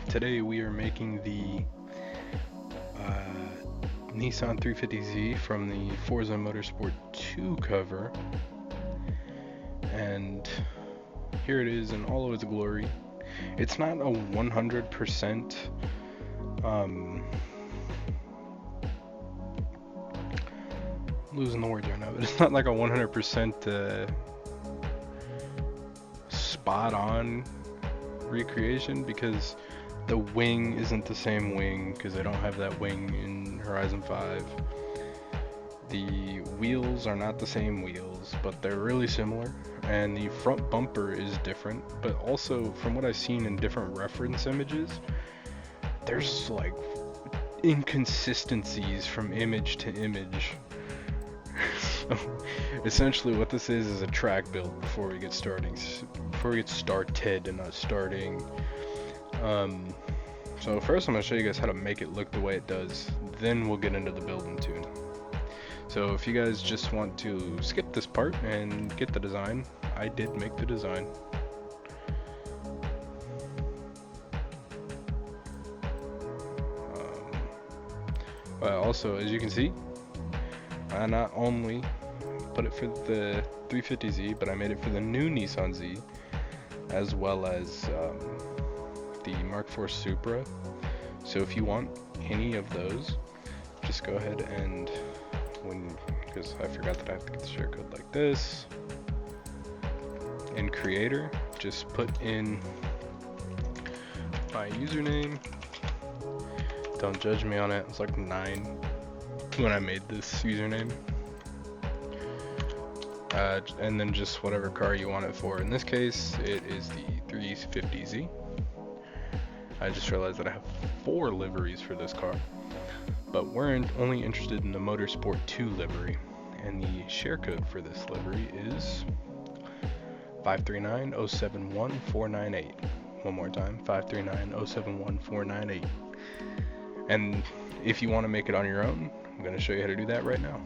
Today we are making the Nissan 350Z from the Forza Motorsport 2 cover, and here it is in all of its glory. It's not a 100% losing the words right now, but it's not like a 100% spot on recreation, because the wing isn't the same wing, because I don't have that wing in Horizon 5. The wheels are not the same wheels, but they're really similar, and the front bumper is different. But also, from what I've seen in different reference images, there's like inconsistencies from image to image. So essentially what this is a track build before we get started and not starting. So first I'm going to show you guys how to make it look the way it does, then we'll get into the build and tune. So if you guys just want to skip this part and get the design, I did make the design. Also, as you can see, I not only put it for the 350Z, but I made it for the new Nissan Z, as well as the Mark IV Supra. So if you want any of those, just go ahead and, because I forgot that I have to get the share code like this, in Creator, just put in my username. Don't judge me on it, it's like 9 when I made this username. And then just whatever car you want it for. In this case, it is the 350Z. I just realized that I have 4 liveries for this car, but we're only interested in the Motorsport 2 livery, and the share code for this livery is 539071498. One more time, 539071498. And if you want to make it on your own, I'm going to show you how to do that right now.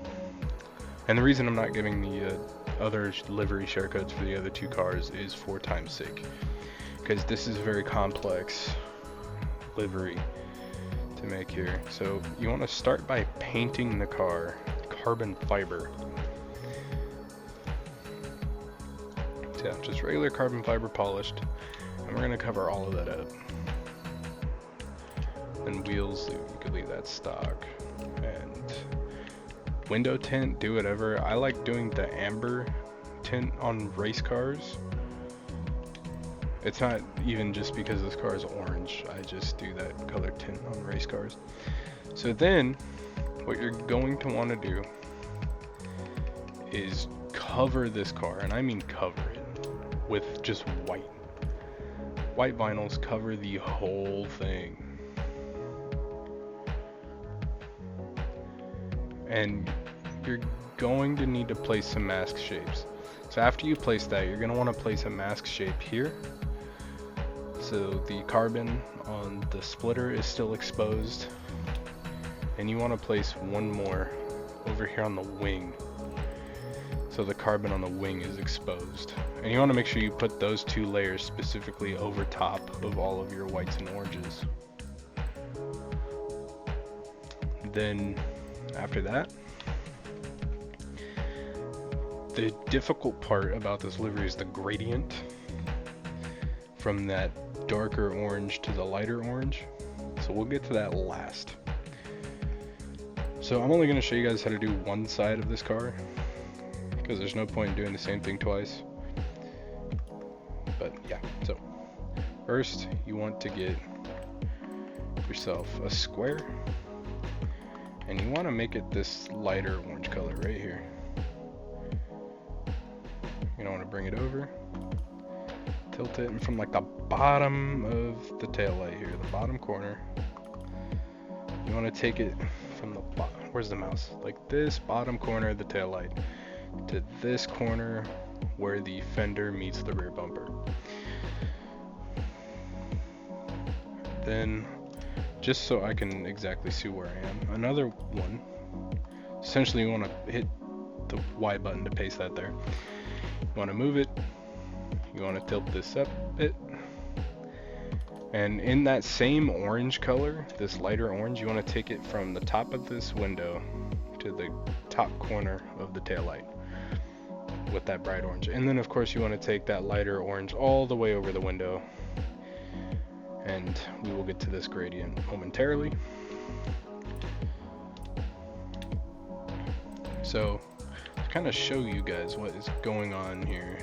And the reason I'm not giving the other livery share codes for the other 2 cars is for time's sake, because this is a very complex livery to make here. So you want to start by painting the car carbon fiber. So yeah, just regular carbon fiber polished, and we're going to cover all of that up. And wheels, you could leave that stock. And window tint, do whatever. I like doing the amber tint on race cars. It's not even just because this car is orange, I just do that color tint on race cars. So then what you're going to want to do is cover this car, and I mean cover it with just white vinyls. Cover the whole thing. And you're going to need to place some mask shapes. So after you place that, you're going to want to place a mask shape here. So the carbon on the splitter is still exposed, and you want to place one more over here on the wing, so the carbon on the wing is exposed. And you want to make sure you put those 2 layers specifically over top of all of your whites and oranges. Then after that, the difficult part about this livery is the gradient from that darker orange to the lighter orange. So we'll get to that last. So I'm only going to show you guys how to do one side of this car, because there's no point in doing the same thing twice. But yeah, so first you want to get yourself a square, and you want to make it this lighter orange color right here. You don't want to bring it over, tilt it, and from like the bottom of the tail light here, the bottom corner, you want to take it from the bottom, where's the mouse, like this bottom corner of the tail light to this corner where the fender meets the rear bumper. Then, just so I can exactly see where I am, another one, essentially you want to hit the Y button to paste that there. You want to move it, you want to tilt this up a bit, And in that same orange color, this lighter orange, you want to take it from the top of this window to the top corner of the taillight with that bright orange. And then of course you want to take that lighter orange all the way over the window, and we will get to this gradient momentarily. So to kind of show you guys what is going on here,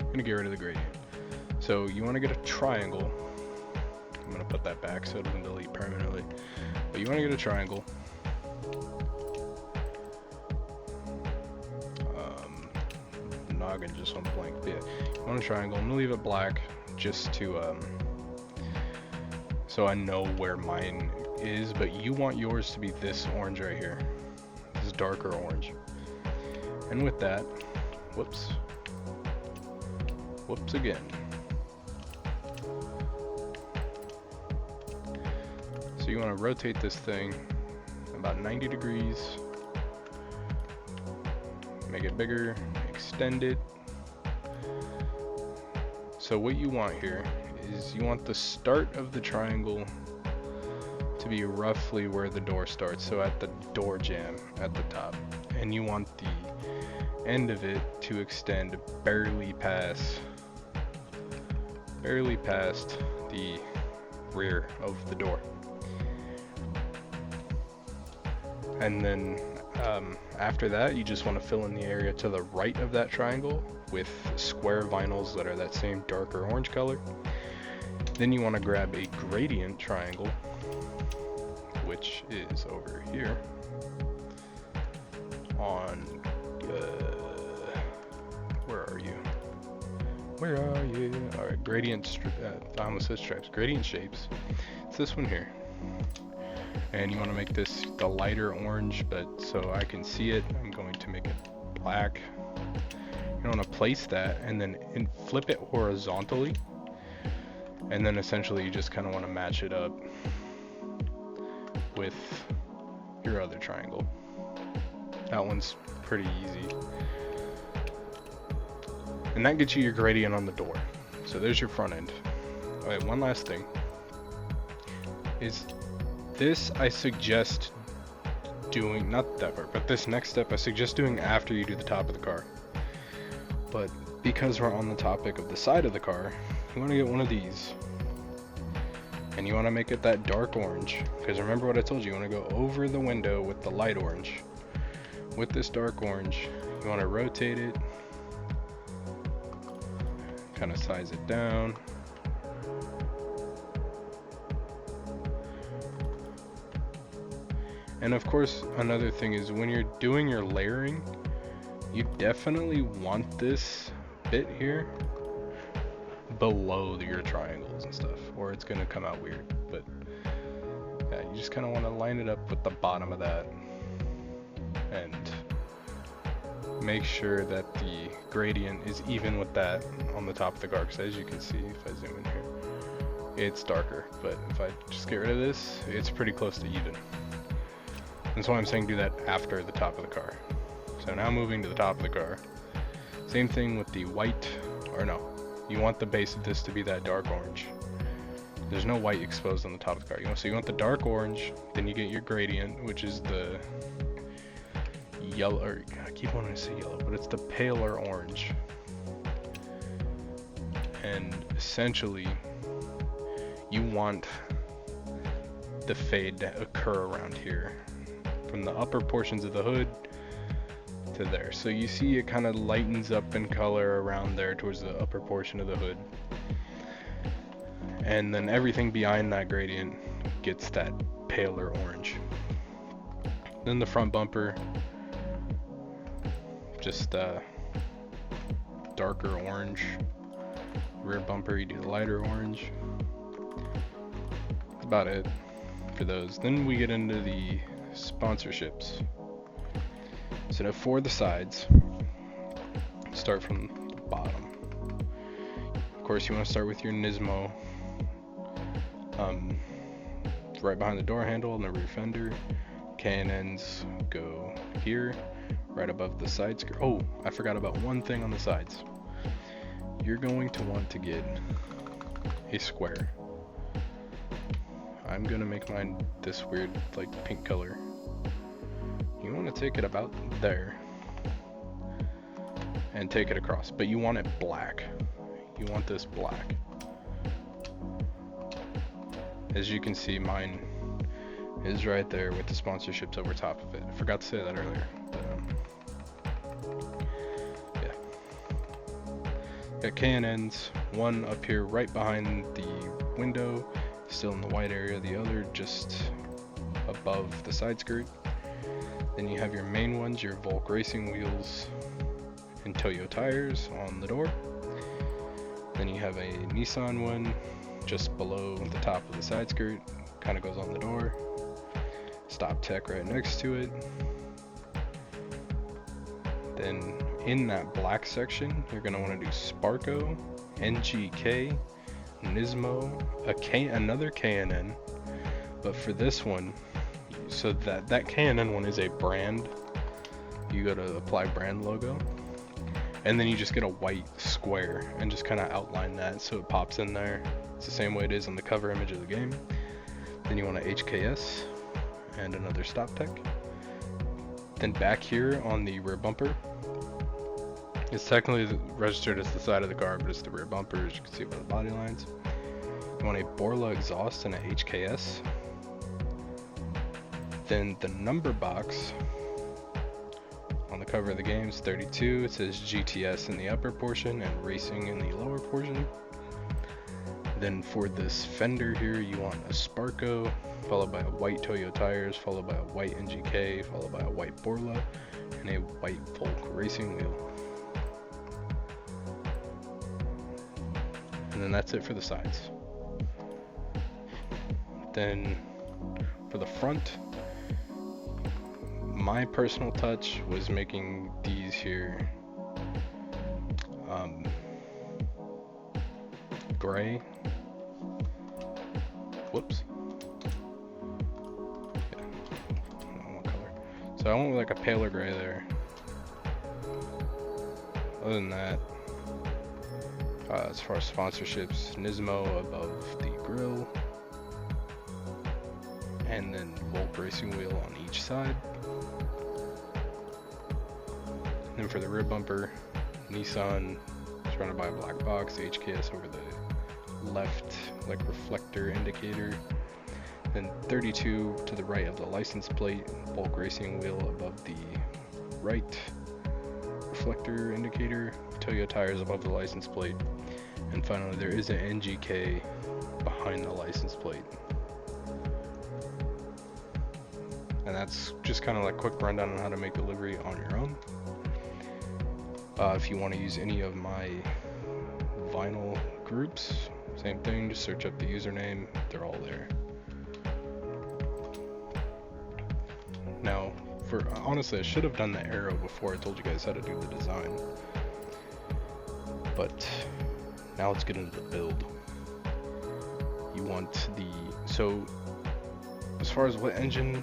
I'm gonna get rid of the gradient. So you want to get a triangle. I'm gonna put that back so it doesn't delete permanently, but you want to get a triangle. Noggin just went blank. Yeah, you want a triangle. I'm gonna leave it black just to so I know where mine is, but you want yours to be this orange right here, this darker orange. And with that, whoops again. So you want to rotate this thing about 90 degrees, make it bigger, extend it. So what you want here is you want the start of the triangle to be roughly where the door starts, so at the door jamb at the top, and you want the end of it to extend barely past the rear of the door. And then after that, you just want to fill in the area to the right of that triangle with square vinyls that are that same darker orange color. Then you want to grab a gradient triangle, which is over here on where are you? All right, gradient I almost said stripes. Gradient shapes. It's this one here. And you want to make this the lighter orange, but so I can see it, I'm going to make it black. You want to place that and then flip it horizontally, and then essentially you just kind of want to match it up with your other triangle. That one's pretty easy. And that gets you your gradient on the door. So there's your front end. Alright, one last thing is this I suggest doing, not that part, but this next step I suggest doing after you do the top of the car. But because we're on the topic of the side of the car, you want to get one of these, and you want to make it that dark orange, because remember what I told you, you want to go over the window with the light orange. With this dark orange, you want to rotate it, kind of size it down. And of course, another thing is when you're doing your layering, you definitely want this bit here below your triangles and stuff, or it's going to come out weird. But yeah, you just kind of want to line it up with the bottom of that and make sure that the gradient is even with that on the top of the car, because as you can see, if I zoom in here, it's darker, but if I just get rid of this, it's pretty close to even. That's why I'm saying do that after the top of the car. So now moving to the top of the car. Same thing with the white, or no, you want the base of this to be that dark orange. There's no white exposed on the top of the car. So you want the dark orange, then you get your gradient, which is the yellow, or I keep wanting to say yellow, but it's the paler orange. And essentially, you want the fade to occur around here, from the upper portions of the hood to there. So you see it kind of lightens up in color around there towards the upper portion of the hood. And then everything behind that gradient gets that paler orange. Then the front bumper, just darker orange. Rear bumper, you do the lighter orange. That's about it for those. Then we get into the sponsorships. So now for the sides, start from the bottom. Of course, you want to start with your Nismo, right behind the door handle and the rear fender. K&Ns go here, right above the side skirt. Oh, I forgot about one thing on the sides. You're going to want to get a square. I'm gonna make mine this weird like pink color. You want to take it about there and take it across, but you want it black. You want this black. As you can see, mine is right there with the sponsorships over top of it. I forgot to say that earlier, but yeah. Got K&Ns, one up here right behind the window, still in the white area, the other just above the side skirt. Then you have your main ones, your Volk racing wheels and Toyo tires on the door. Then you have a Nissan one just below the top of the side skirt, kind of goes on the door. Stop tech right next to it. Then in that black section, you're going to want to do Sparco, NGK, Nismo, another K&N. But for this one, so that K&N one is a brand. You go to apply brand logo, and then you just get a white square and just kind of outline that so it pops in there. It's the same way it is on the cover image of the game. Then you want a HKS and another stop tech. Then back here on the rear bumper, it's technically registered as the side of the car, but it's the rear bumper, as you can see by the body lines. You want a Borla exhaust and a HKS. Then the number box on the cover of the game is 32. It says GTS in the upper portion and racing in the lower portion. Then for this fender here, you want a Sparco, followed by a white Toyo tires, followed by a white NGK, followed by a white Borla, and a white Volk racing wheel. And then that's it for the sides. Then for the front, my personal touch was making these here gray. Whoops. Yeah. What color? So I went with like a paler gray there. Other than that, as far as sponsorships, Nismo above the grill, and then Volk racing wheel on each side. And then for the rear bumper, Nissan surrounded by a black box, HKS over the left, like reflector indicator. Then 32 to the right of the license plate, Volk racing wheel above the right reflector indicator, Toyo tires above the license plate, and finally there is an NGK behind the license plate. And that's just kind of like quick rundown on how to make the livery on your own. If you want to use any of my vinyl groups, same thing, just search up the username, they're all there. Now, honestly, I should have done the arrow before I told you guys how to do the design. But now let's get into the build. You want so as far as what engine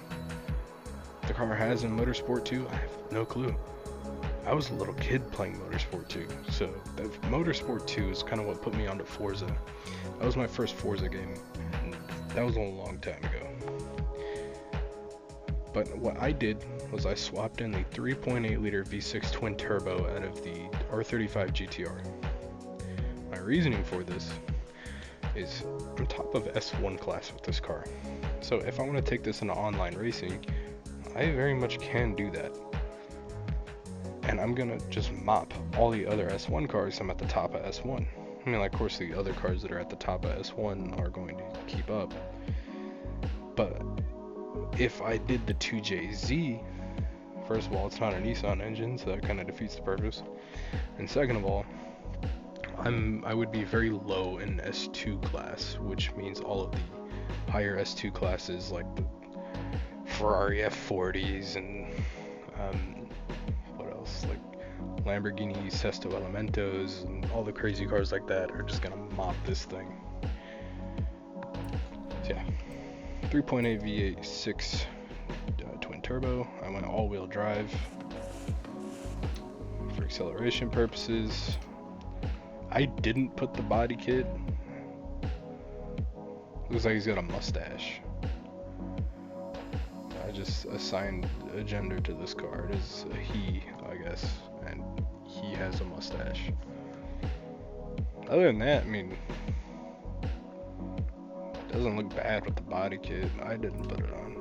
the car has in Motorsport 2, I have no clue. I was a little kid playing Motorsport 2, so Motorsport 2 is kind of what put me onto Forza. That was my first Forza game, and that was a long time ago. But what I did was I swapped in the 3.8 liter V6 twin turbo out of the R35 GTR. My reasoning for this is I'm top of S1 class with this car. So if I want to take this into online racing, I very much can do that. And I'm gonna just mop all the other S1 cars. I'm at the top of S1. I mean, like, of course, the other cars that are at the top of S1 are going to keep up. But if I did the 2JZ, first of all, it's not a Nissan engine, so that kind of defeats the purpose. And second of all, I would be very low in S2 class, which means all of the higher S2 classes, like the Ferrari F40s and like Lamborghini Sesto Elementos and all the crazy cars like that are just gonna mop this thing. So yeah, 3.8 V8 6 twin turbo. I went all-wheel drive for acceleration purposes. I didn't put the body kit. Looks like he's got a mustache. just assigned a gender to this car. It is a he, I guess, and he has a mustache. Other than that, I mean, it doesn't look bad with the body kit. I didn't put it on.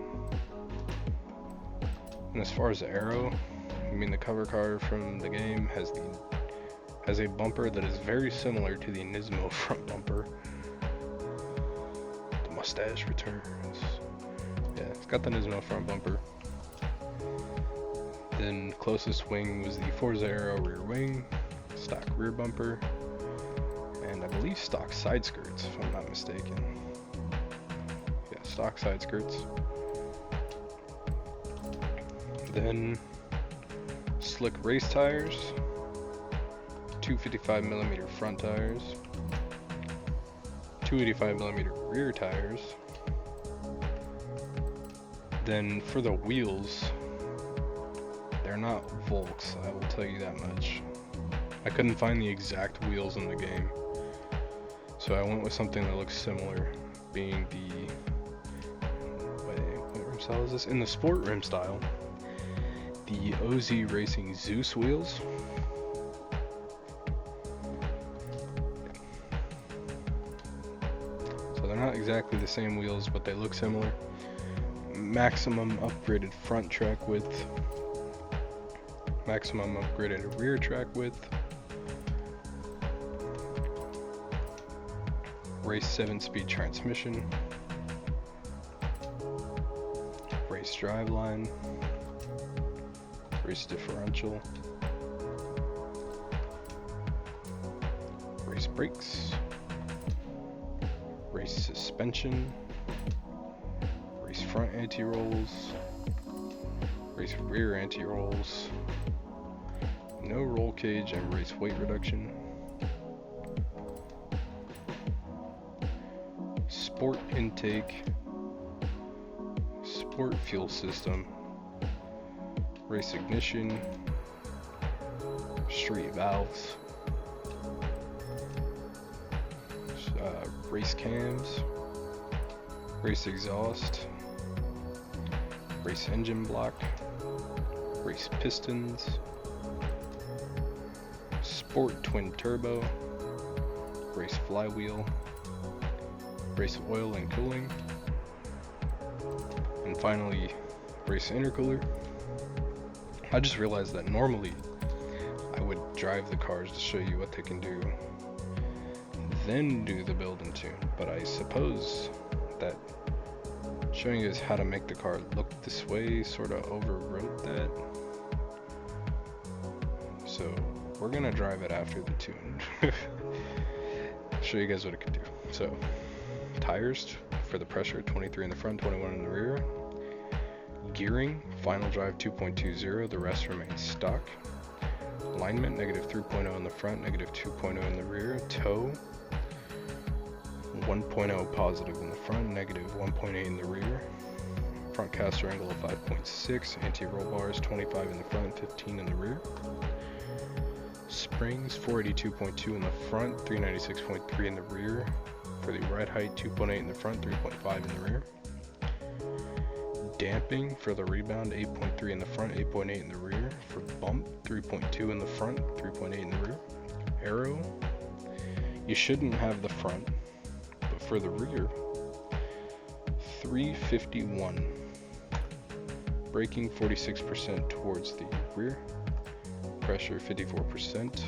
And as far as the aero, I mean, the cover car from the game has a bumper that is very similar to the Nismo front bumper. The mustache returns. Yeah, it's got the Nismo front bumper. Then closest wing was the Forza Aero rear wing, stock rear bumper, and I believe stock side skirts, if I'm not mistaken. Yeah, stock side skirts. Then slick race tires, 255mm front tires, 285mm rear tires. Then for the wheels, they're not Volks, I will tell you that much. I couldn't find the exact wheels in the game, so I went with something that looks similar, being the, what rim style is this? In the sport rim style, the OZ Racing Zeus wheels. So they're not exactly the same wheels, but they look similar. Maximum upgraded front track width, maximum upgraded rear track width, race 7-speed transmission, race driveline, race differential, race brakes, race suspension, race front anti-rolls, race rear anti-rolls, no roll cage and race weight reduction, sport intake, sport fuel system, race ignition, street valves, race cams, race exhaust, race engine block, race pistons, sport twin turbo, race flywheel, race oil and cooling, and finally race intercooler. I just realized that normally I would drive the cars to show you what they can do, then do the build and tune, but I suppose that showing you guys how to make the car look this way sort of overwrote that. So we're gonna drive it after the tune. Show you guys what it can do. So tires for the pressure, 23 in the front, 21 in the rear. Gearing, final drive 2.20, the rest remains stock. Alignment, negative 3.0 in the front, negative 2.0 in the rear. Tow, 1.0 positive in the front, negative 1.8 in the rear. Front caster angle of 5.6, anti-roll bars 25 in the front, 15 in the rear. Springs, 482.2 in the front, 396.3 in the rear. For the ride height, 2.8 in the front, 3.5 in the rear. Damping for the rebound, 8.3 in the front, 8.8 in the rear. For bump, 3.2 in the front, 3.8 in the rear. Aero, you shouldn't have the front, but for the rear, 351. Braking 46% towards the rear. Pressure 54%.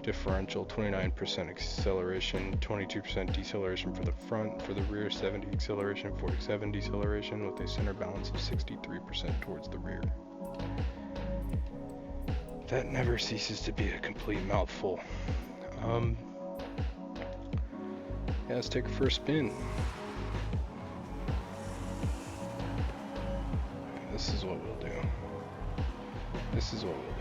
Differential 29% acceleration, 22% deceleration for the front. For the rear, 70 acceleration, 47 deceleration, with a center balance of 63% towards the rear. That never ceases to be a complete mouthful. Yeah, let's take it for a spin. This is what we'll do. This is what we'll do.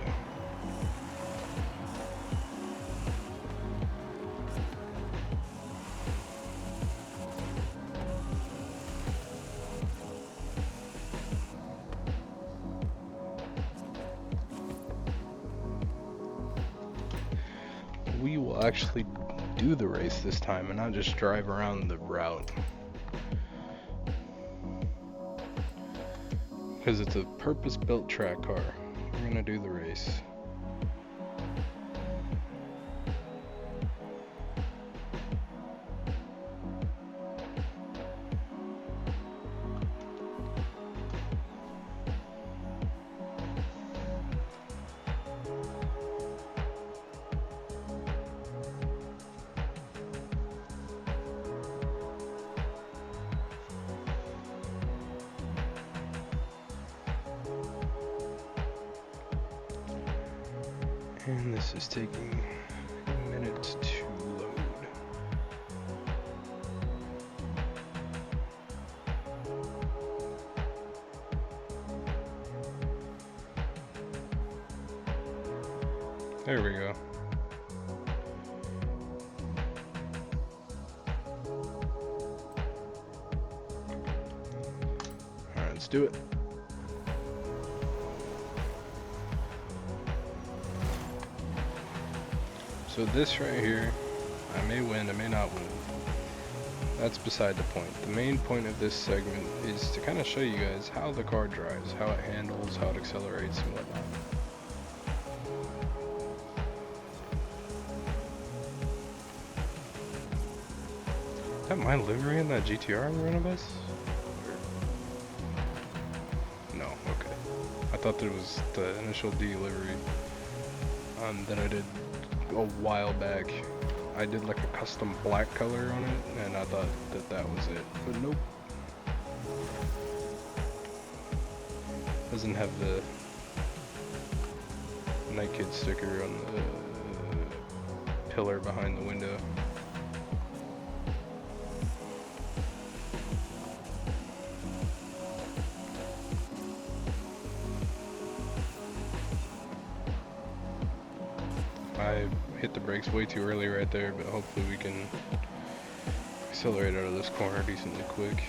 We will actually do the race this time and not just drive around the route. because it's a purpose-built track car. We're gonna do the race. And this is taking a minute to load. There we go. Alright, let's do it. So this right here, I may win, I may not win. That's beside the point. The main point of this segment is to kind of show you guys how the car drives, how it handles, how it accelerates and whatnot. Is that my livery in that GTR we're running bus? No, okay. I thought that it was the initial D livery that I did a while back. I did like a custom black color on it, and I thought that that was it, but nope. Doesn't have the Night Kid sticker on the pillar behind the window. I hit the brakes way too early right there, but hopefully we can accelerate out of this corner decently quick.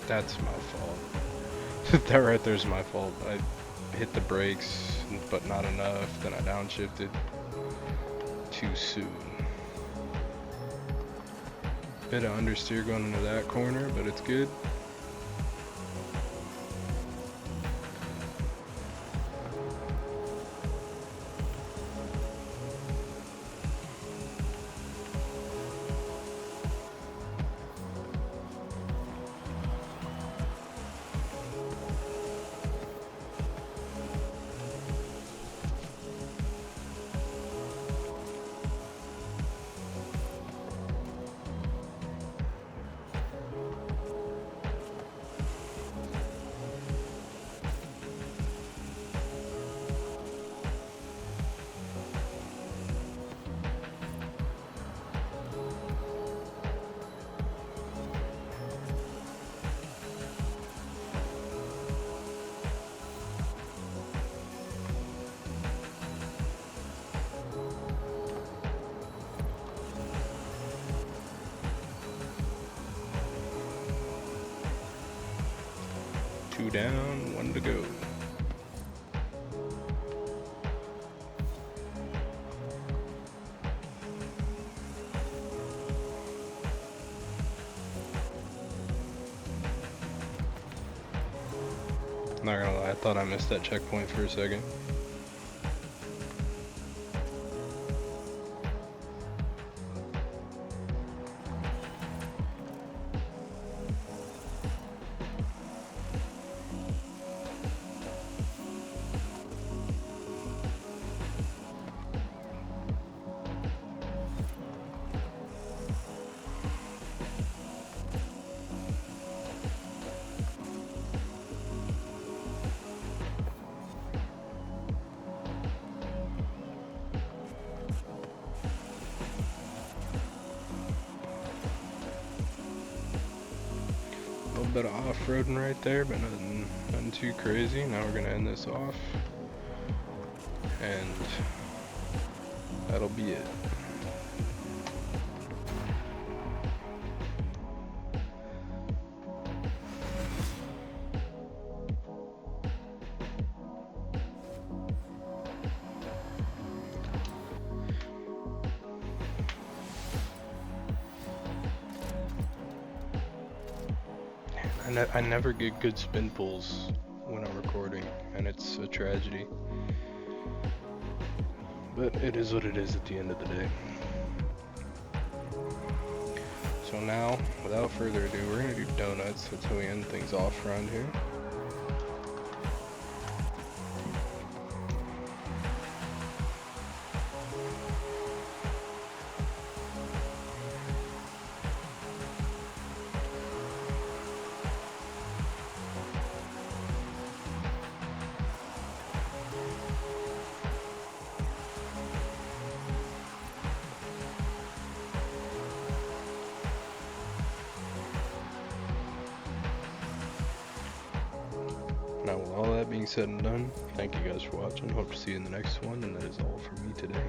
That's my fault. That right there's my fault. I hit the brakes, but not enough. Then I downshifted too soon. Bit of understeer going into that corner, but it's good. Two down, one to go. Not gonna lie, I thought I missed that checkpoint for a second. A little bit of off-roading right there, but nothing too crazy. Now we're gonna end this off, and that'll be it. I never get good spin pulls when I'm recording, and it's a tragedy. But it is what it is at the end of the day. So now, without further ado, we're gonna do donuts. That's how we end things off around here. Now, with all that being said and done, thank you guys for watching. Hope to see you in the next one, and that is all for me today.